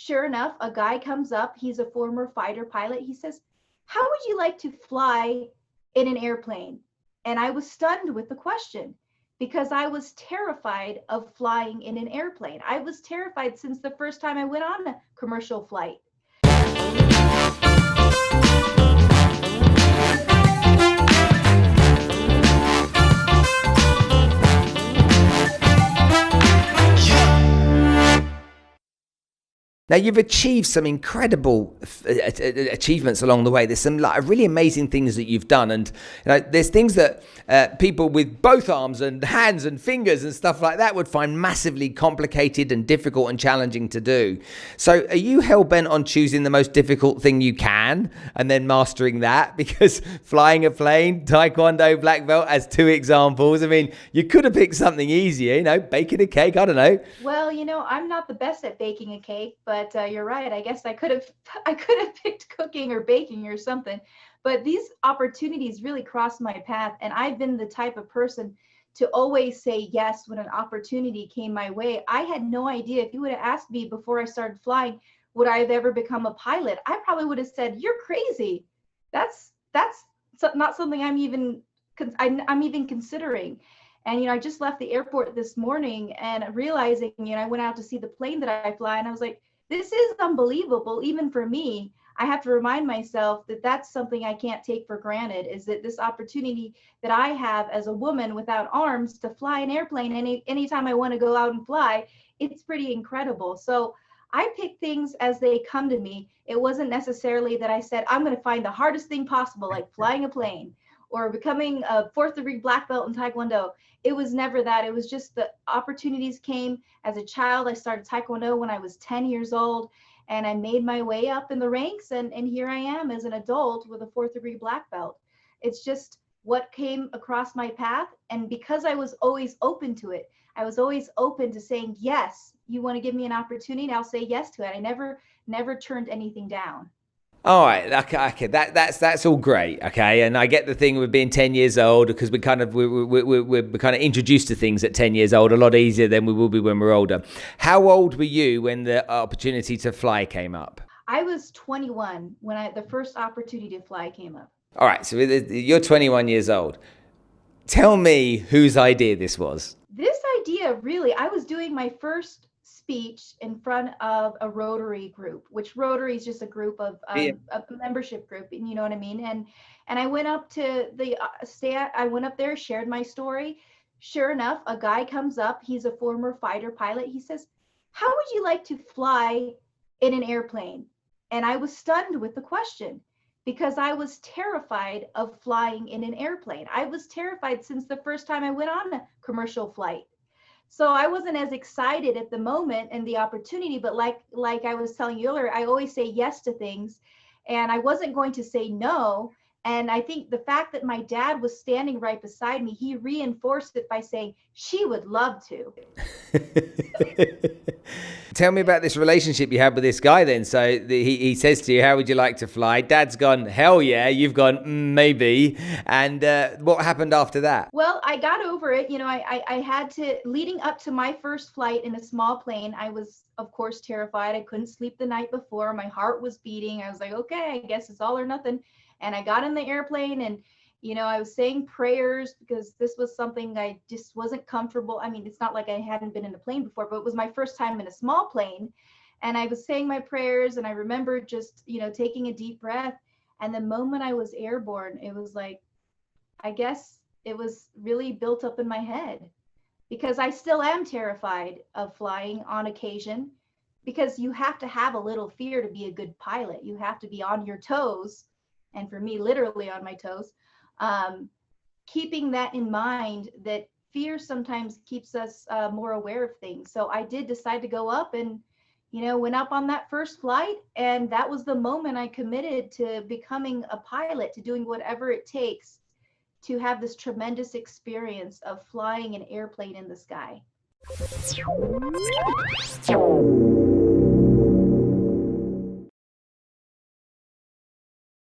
Sure enough, a guy comes up. He's a former fighter pilot. He says, "How would you like to fly in an airplane?" And I was stunned with the question because I was terrified of flying in an airplane. I was terrified since the first time I went on a commercial flight. Now, you've achieved some incredible achievements along the way. There's some really amazing things that you've done. And there's things that people with both arms and hands and fingers and stuff like that would find massively complicated and difficult and challenging to do. So are you hell-bent on choosing the most difficult thing you can and then mastering that? Because flying a plane, Taekwondo, black belt as two examples. I mean, you could have picked something easier, baking a cake. I don't know. Well, I'm not the best at baking a cake, but you're right. I guess I could have picked cooking or baking or something. But these opportunities really crossed my path, and I've been the type of person to always say yes when an opportunity came my way. I had no idea. If you would have asked me before I started flying, would I have ever become a pilot? I probably would have said, "You're crazy. That's not something I'm even considering." And I just left the airport this morning and realizing, I went out to see the plane that I fly, and I was like, this is unbelievable. Even for me, I have to remind myself that that's something I can't take for granted, is that this opportunity that I have as a woman without arms to fly an airplane anytime I want to go out and fly, it's pretty incredible. So I pick things as they come to me. It wasn't necessarily that I said, I'm going to find the hardest thing possible, like flying a plane or becoming a 4th degree black belt in Taekwondo. It was never that. It was just the opportunities came. As a child, I started Taekwondo when I was 10 years old, and I made my way up in the ranks, and here I am as an adult with a 4th degree black belt. It's just what came across my path, and because I was always open to it, I was always open to saying, yes, you want to give me an opportunity, I'll say yes to it. I never turned anything down. All right, okay, that's all great, okay, and I get the thing with being 10 years old because we're kind of introduced to things at 10 years old a lot easier than we will be when we're older. How old were you when the opportunity to fly came up? I was 21 when the first opportunity to fly came up. All right, so you're 21 years old. Tell me whose idea this was. This idea, really, I was doing my first speech in front of a Rotary group, which Rotary is just a group of a membership group, you know what I mean? And I went up to the I went up there, shared my story. Sure enough, a guy comes up. He's a former fighter pilot. He says, "How would you like to fly in an airplane?" And I was stunned with the question because I was terrified of flying in an airplane. I was terrified since the first time I went on a commercial flight. So I wasn't as excited at the moment and the opportunity, but like I was telling you earlier, I always say yes to things, and I wasn't going to say no. And I think the fact that my dad was standing right beside me, he reinforced it by saying, she would love to. Tell me about this relationship you had with this guy then. So he says to you, how would you like to fly? Dad's gone, hell yeah. You've gone, maybe. And what happened after that? Well, I got over it. I had to, leading up to my first flight in a small plane, I was, of course, terrified. I couldn't sleep the night before. My heart was beating. I was like, okay, I guess it's all or nothing. And I got in the airplane and, I was saying prayers because this was something I just wasn't comfortable. I mean, it's not like I hadn't been in a plane before, but it was my first time in a small plane. And I was saying my prayers, and I remember just, taking a deep breath. And the moment I was airborne, it was like, I guess it was really built up in my head, because I still am terrified of flying on occasion, because you have to have a little fear to be a good pilot. You have to be on your toes. And for me, literally on my toes, keeping that in mind, that fear sometimes keeps us more aware of things. So I did decide to go up and, went up on that first flight. And that was the moment I committed to becoming a pilot, to doing whatever it takes to have this tremendous experience of flying an airplane in the sky.